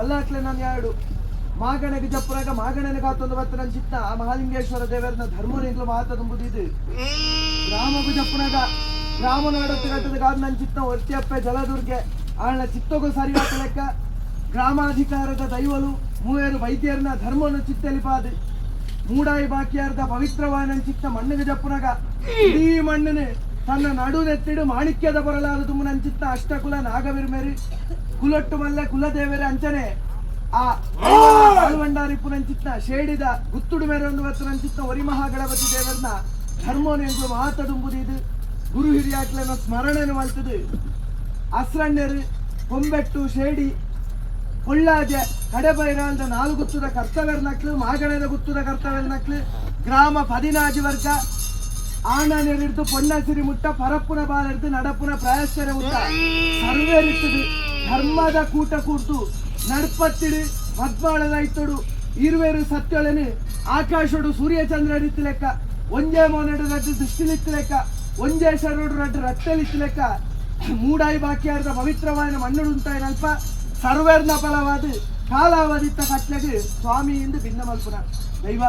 ಬಲ್ಲಾಟ್ಲೆ ನಾನು ಯಾಡು ಮಾಗಣೆಗೆ ಜಪ್ಪರಾಗ ಮಾಗಣೆಗೆ ಆತೊಂದು ಬತ್ತ ನನ್ನ ಚಿತ್ತ ಮಹಾಲಿಂಗೇಶ್ವರ ದೇವರನ್ನ ಧರ್ಮನಿಂಗ್ಲು ಮಾತದಂಬುದಿದ್ದು ಗ್ರಾಮಗೂ ಜಪ್ಪನಾಗ ಗ್ರಾಮ ನಾಡೊತ್ತಿಗಟ್ಟದಾಗ ನನ್ನ ಚಿತ್ತ ಒರ್ತಿಯಪ್ಪೆ ಜಲದುರ್ಗೆ ಆಳ ಚಿತ್ತಗೂ ಸರಿಯಾದ ಲೆಕ್ಕ ಗ್ರಾಮಾಧಿಕಾರದ ದೈವಲು ಮೂವರು ವೈದ್ಯರನ್ನ ಧರ್ಮವನ್ನು ಚಿತ್ತಲಿಪಾದು ಮೂಡಾಯಿ ಬಾಕಿಯಾರ್ದ ಪವಿತ್ರವಾದ ಚಿತ್ತ ಮಣ್ಣಿಗೆ ಜಪ್ಪನಾಗ ಇಡೀ ಮಣ್ಣನೆ ತನ್ನ ನಡುನೆತ್ತಿಡು ಮಾಣಿಕ್ಯದ ಬರಲಾದ ತುಂಬ ನನ್ನ ಚಿತ್ತ ಅಷ್ಟಕುಲ ನಾಗವಿರ್ಮೇರಿ ಕುಲೊಟ್ಟು ಮಲ್ಲೆ ಕುಲದೇವರೇ ಅಂಚನೆ ಆ ಬಾಲ್ವಂಡಾರಿಪ್ಪು ನನ್ನ ಚಿತ್ತ ಶೇಡಿದ ಗುತ್ತುಡು ಮೇರೆ ಒಂದು ಬತ್ತು ನನ್ನ ಚಿತ್ತ ಒರಿ ಮಹಾಗಣಪತಿ ದೇವರನ್ನ ಧರ್ಮನೆಂಗಳು ಮಾತಡುಂಬುದು ಗುರು ಹಿರಿಯಾಕ್ಲನ ಸ್ಮರಣೆಯನ್ನು ಮಾಡ್ತದೆ ಅಸ್ರಣ್ಯರು ಕೊಂಬೆಟ್ಟು ಶೇಡಿ ಕೊಳ್ಳಾಜೆ ಕಡೆಬೈರಾಂದ 4 ಗುತ್ತುದ ಕರ್ತವ್ಯರ್ನಕ್ಲು ಮಾಗಣದ ಗುತ್ತುದ ಕರ್ತವ್ಯರ್ನಕ್ಲು ಗ್ರಾಮ 16 ವರ್ಗ ಆನನೆರಿಡ್ದು ಪೊನ್ನಸಿರಿ ಮುಟ್ಟ ಪರಪ್ಪುನ ಬಾಲೆಡ್ದು ನಡಪುನ ಪ್ರಾಯಶ್ಚರ್ಯ ಮುಟ್ಟ ಸರ್ವೇರಿಟ್ಟದು ಧರ್ಮದ ಕೂಟ ಕೂರ್ತು ನಡ್ಪತ್ತಿಡು ಮದ್ಮಾಳದ ಇತ್ತಡು ಇರುವೇರು ಸತ್ಯೊಳನೆ ಆಕಾಶಡು ಸೂರ್ಯಚಂದ್ರ ರೀತಿ ಲೆಕ್ಕ ಒಂಜೇ ಮೋನೆಡು ರಡ್ಡು ದೃಷ್ಟಿಲಿತ್ತು ಲೆಕ್ಕ ಒಂಜೇ ಶರೋಡು ರಡ್ಡು ರಟ್ಟೆಲಿತ್ತು ಲೆಕ್ಕ ಮೂಡಾಯಿ ಬಾಕಿಯಾರ್ದ ಪವಿತ್ರವಾದ ಮಣ್ಣುಡುಂತಾಯಿ ನಲ್ಪ ಸರ್ವೇರ್ನ ಫಲವಾದ ಕಾಲಾವಧಿತ ಕಟ್ಲೆಗೆ ಸ್ವಾಮಿಯಿಂದ ಭಿನ್ನ ಮಲ್ಪುನ ದೈವ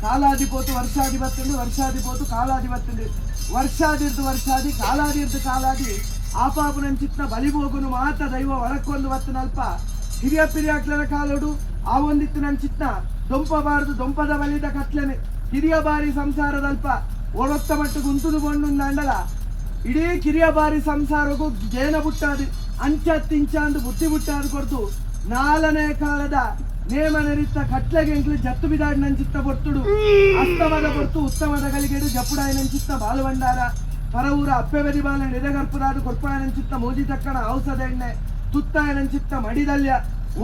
ಕಾಲಾದಿ ಪೋತು ವರ್ಷಾದಿ ಬತ್ತುಂಡು ವರ್ಷಾದಿ ಪೋತು ಕಾಲಾದಿ ಬತ್ತುಂಡು ವರ್ಷಾದಿರ್ದು ವರ್ಷಾದಿ ಕಾಲಾದಿರ್ದು ಕಾಲಾದಿ ಆಪಾಪುನ ಚಿತ್ತ ಬಲಿಬೋಗುನು ಮಾತ ದೈವ ಒಳಕ್ಕೊಂದು ಬತ್ತು ನಲ್ಪ ಹಿರಿಯ ಪಿರಿಯಾಕ್ಲನ ಕಾಲೋಡು ಆ ಒಂದಿತ್ತು ನನ್ನ ಚಿತ್ತ ದೊಂಪಬಾರದು ದೊಂಪದ ಬಲಿದ ಕಟ್ಲೆನೆ ಹಿರಿಯ ಬಾರಿ ಸಂಸಾರದಲ್ಪ ಒಳೊತ್ತ ಮಟ್ಟಿಗೆ ಉಂಟುದು ಕೊಂಡು ಅಂಡಲ ಇಡೀ ಕಿರಿಯ ಬಾರಿ ಸಂಸಾರಗೂ ಜೇನ ಬುಟ್ಟಾದು ಅಂಚತ್ತಿಂಚಾಂದು ಬುದ್ಧಿ ಬುಟ್ಟಾದು ಕೊಡ್ತು 4ನೇ ಕಾಲದ ನೇಮನರಿತ್ತ ಕಟ್ಲೆಗೆ ಎಂಕ್ಲು ಜತ್ತು ಬಿದಾಡ್ ನಂಚಿತ್ತ ಬೊರ್ತುಡು ಅಸ್ತಮದ ಬೊರ್ತು ಉತ್ತಮದ ಗಲಿಗೆಡು ಜಪ್ಪುಡಾಯಿ ನಂಚಿತ್ತ ಬಾಲಭಂಡಾರ ಪರವೂರ ಅಪ್ಪೆಬದಿ ಬಾಲ ನಿರಗರ್ಪುದಾದು ಕೊರ್ಪಾಯ ನಂಚಿತ್ತ ಮೋಜಿ ತಕ್ಕಣ ಔಷಧ ಎಣ್ಣೆ ತುತ್ತಾಯ ನಂಚಿತ್ತ ಮಡಿದಲ್ಯ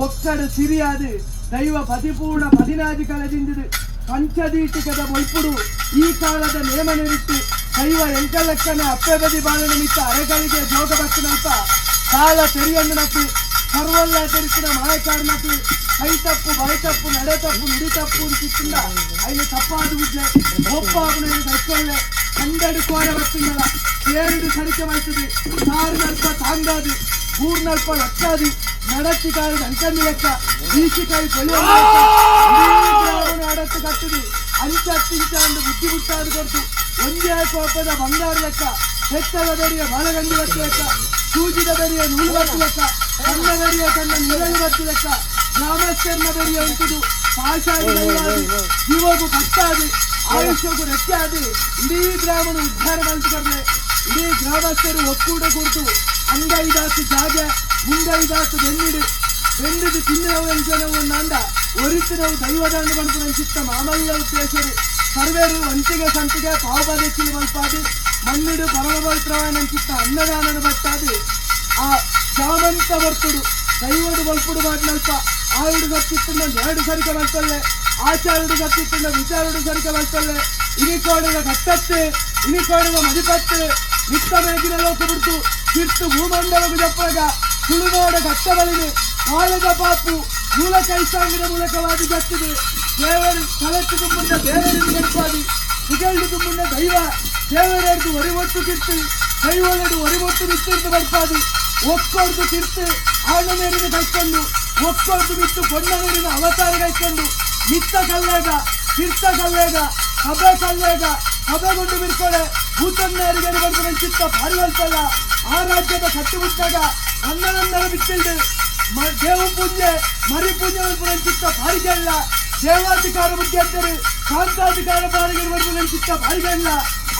ಒಕ್ಕಡು ಸಿರಿಯಾದು ದೈವ ಪತಿಪೂರ್ಣ 16 ಕಳೆದಿಂದಿದು ಪಂಚದೀಟಿಕದ ಬೊಲ್ಪುಡು ಈ ಕಾಲದ ನೇಮನರಿತ್ತು ದೈವ ಎಂಕಲೆಕ್ಕನ ಅಪ್ಪೆಬದಿ ಬಾಲ ನಿಮಿತ್ತ ಅರೆಗಳಿಗೆ ಜೋಗ ಬತ್ತನಂತ ಕಾಲ ತೆರಿಯೊಂದು ನಕ್ಕು ಸರ್ವಲ್ಲ ತೆರಿಸಿನ ಮಾಯಕಾಡು ನಕ್ಕು ಕೈ ತಪ್ಪು ಬೈ ತಪ್ಪು ನಡೆ ತಪ್ಪು ನುಡಿ ತಪ್ಪು ಅಂತಿತ್ತಿಲ್ಲ ಐದು ತಪ್ಪಾದು ಬಿಡ್ಲೆ ಒಪ್ಪಾಗುನ ಕೈಕೊಳ್ಳೆ 12 ಕೋರ ಬತ್ತಿಂದಲ್ಲ 2 ಸರಿಕೆ ಬರ್ತದೆ 6 ನಲ್ಪ ತಾಂಗಾದು 3 ನಲ್ಪ ಲಕ್ಷಾದಿ ನಡತ್ತಿ ಕಾಲದ ಅಂಕಂದಿ ಲೆಕ್ಕ ಬೀಸಿಕಾಯಿ ಅಡತ್ತು ಕಟ್ಟದು ಅಂಚತ್ತಿಂಚ ಒಂದು ಬುದ್ಧಿ ಬುಟ್ಟಾದು ಕೊಟ್ಟು ಒಂದೇ ಕೋಪದ ಬಂಗಾರ ಲೆಕ್ಕ ಹೆಚ್ಚದ ಬೆರಿಯ ಬಾಲಗಂಡಿ ಬತ್ತಿ ಲೆಕ್ಕ ಸೂಜಿದ ಬೆರಿಯ ನೂಲು ಬತ್ತಿ ಲೆಕ್ಕ ಸಣ್ಣ ಬೆರಿಯ ತನ್ನ ನಿರಳು ಬತ್ತಿ ಲೆಕ್ಕ ಗ್ರಾಮಸ್ಥರನ ಬೆರಿಯ ಉಂಟುದು ಪಾಷಾಣಿ ಜೀವಗೂ ಕಟ್ಟಾದು ಆಯುಷ್ಯಗೂ ರೆಕ್ಕಾದು ಇಡೀ ಗ್ರಾಮನ ಉದ್ಧಾರ ಮಾಡ್ತಾರೆ ಇಡೀ ಗ್ರಾಮಸ್ಥರು ಒಕ್ಕೂಟ ಕೂರ್ತು ಅಂಗೈದಾತು ಜಾಗ ಮುಂಗೈದಾತು ಬೆಂಡಿದು ತಿನ್ನವು ನಂದ ಒರಿತು ನಾವು ದೈವದಾಂಡ ಬಂದು ಚಿತ್ತ ಮಾಮಲ್ಲ ಉದ್ದೇಶರು ಸರ್ವೇರು ಒಂಟಿಗೆ ಸಂತಿಗೆ ಪಾವಬದೆಚ್ಚಿ ಮಲ್ಪಾದಿ ಮಣ್ಣಿಡು ಪರಮ ಪವಿತ್ರವಾದ ಚಿತ್ತ ಅನ್ನದಾನದ ಬಟ್ಟಾದಿ ಆ ಜಾಮಂತ ಬರ್ತುಡು ದೈವಡು ಬಲ್ಪುಡು ಬಾಟ್ನಲ್ಪ ಆಯುಡು ಗತ್ತಿತ್ತುಂಡ 2 ಸರಿಕೆ ಬರ್ತಲ್ಲೆ ಆಚಾರುಡು ಗತ್ತಿತ್ತುಂಡ ವಿಚಾರುಡು ಸರಿಕೆ ಬರ್ತಲ್ಲೆ ಇನಿಕೋಡಿಗ ಕಟ್ಟತ್ತೆ ಇನಿಕೋಡಿಗ ಮದಿಪತ್ತೆ ನಿತ್ತ ಮೇಗಿನ ಲೋಕ ಬಿಡ್ತು ಕಿರ್ತು ಭೂಮಂಡಲಗು ಜಪ್ಪಗ ತುಳುನಾಡ ಕಟ್ಟಬಲಿದೆ ಕಾಲದ ಪಾಪು ಮೂಲ ಕೈಸಾಂಗದ ಮೂಲಕವಾಗಿ ಗಟ್ಟಿದೆ ದೇವರು ತಲೆತ್ತು ತುಂಬುಂಡ ದೇವರಿಗೆ ಗಟ್ಪಾದಿ ಸಿಗಲ್ಡು ತುಂಬುಂಡ ದೈವ ದೇವರೆಡ್ದು ಒರಿಮೊಟ್ಟು ಕಿರ್ತು ದೈವರೆಡು ಒರಿಮೊಟ್ಟು ಬಿತ್ತಿರ್ದು ಬಡ್ಪಾದಿ ಒಕ್ಕೊಡ್ದು ಕಿರ್ತು ಆಣನೇರಿನ ಕೈಕೊಂಡು ಒಕ್ಕೊಡ್ದು ಬಿತ್ತು ಕೊಂಡನೇರಿನ ಅವತಾರ ಕೈಕೊಂಡು ನಿತ್ತ ಕಲ್ಲೇಗ ಕಿರ್ತ ಕಲ್ಲೇಗ ಸಭೆ ಕಲ್ಲೇಗ ಸಭೆಗೊಂಡು ಬಿಡ್ಕೊಳೆ ಭೂತಣ್ಣರಿಗೆ ಬರ್ದು ಚಿತ್ತ ಭಾರಿ ಬಲ್ಪಲ್ಲ ಆ ರಾಜ್ಯದ ಕಟ್ಟು ಬಿಟ್ಟಾಗ ಅನ್ನನಂದರ ಬಿಟ್ಟಿಲ್ದು ದೇವ ಪೂಜೆ ಮರಿ ಪೂಜೆ ಚಿತ್ತ ಭಾರಿಗಲ್ಲ ದೇವಾಧಿಕಾರ ಬುದ್ಧಿಯಂತರು ಕಾಂತಾಧಿಕಾರ ಬಾರಿಗೆ ಬರ್ದು ಚಿತ್ತ ಭಾರಿಗಲ್ಲ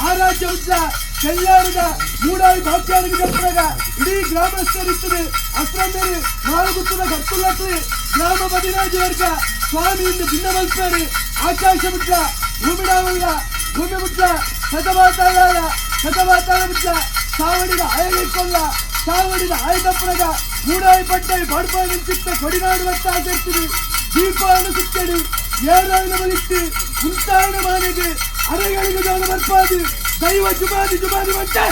ಆ ರಾಜ್ಯ ಉದ್ದ ಕೆಲ್ಲಾರದ ಮೂಡಾಯಿ ಬಾಕ್ಯಾರಿಗೆ ಜಪ್ಪರಾಗ ಇಡೀ ಗ್ರಾಮಸ್ಥರಿರ್ತದೆ ಅಸ್ರಂದೇರಿ 4 ಗುತ್ತದ ಕರ್ತುಲತ್ರಿ ಗ್ರಾಮ 16 ವರ್ಗ ಸ್ವಾಮಿಯಿಂದ ಭಿನ್ನ ಮಲ್ಪೇರಿ ಆಕಾಶ ಮುಟ್ಲ ಭೂಮಿಡಾವಲ್ಲ ಭೂಮಿ ಮುಟ್ಲ ಶತಮಾತಾಳ ಮುಟ್ಲ ಸಾವಡಿದ ಆಯಲಿಕ್ಕೊಲ್ಲ ಸಾವಡಿದ ಆಯ್ದಪ್ಪರಾಗ ಮೂಡಾಯಿ ಪಟ್ಟಾಯಿ ಬಡ್ಪಾಯಿ ನಿಂತಿತ್ತ ಕೊಡಿನಾಡು ಬತ್ತ ಆಚರಿಸಿರಿ ದೀಪಾವಳಿ ಸುತ್ತಡಿ ಏರಾಯಿನ ಬಲಿತ್ತಿ ಮುಂತಾಯಿನ ಮಾನೆಗೆ ಅರೆಗಳಿಗೆ ಜೋಗ ಬರ್ಪಾದಿ ದೈವ ಜುಮಾದಿ ಮಂಟೆ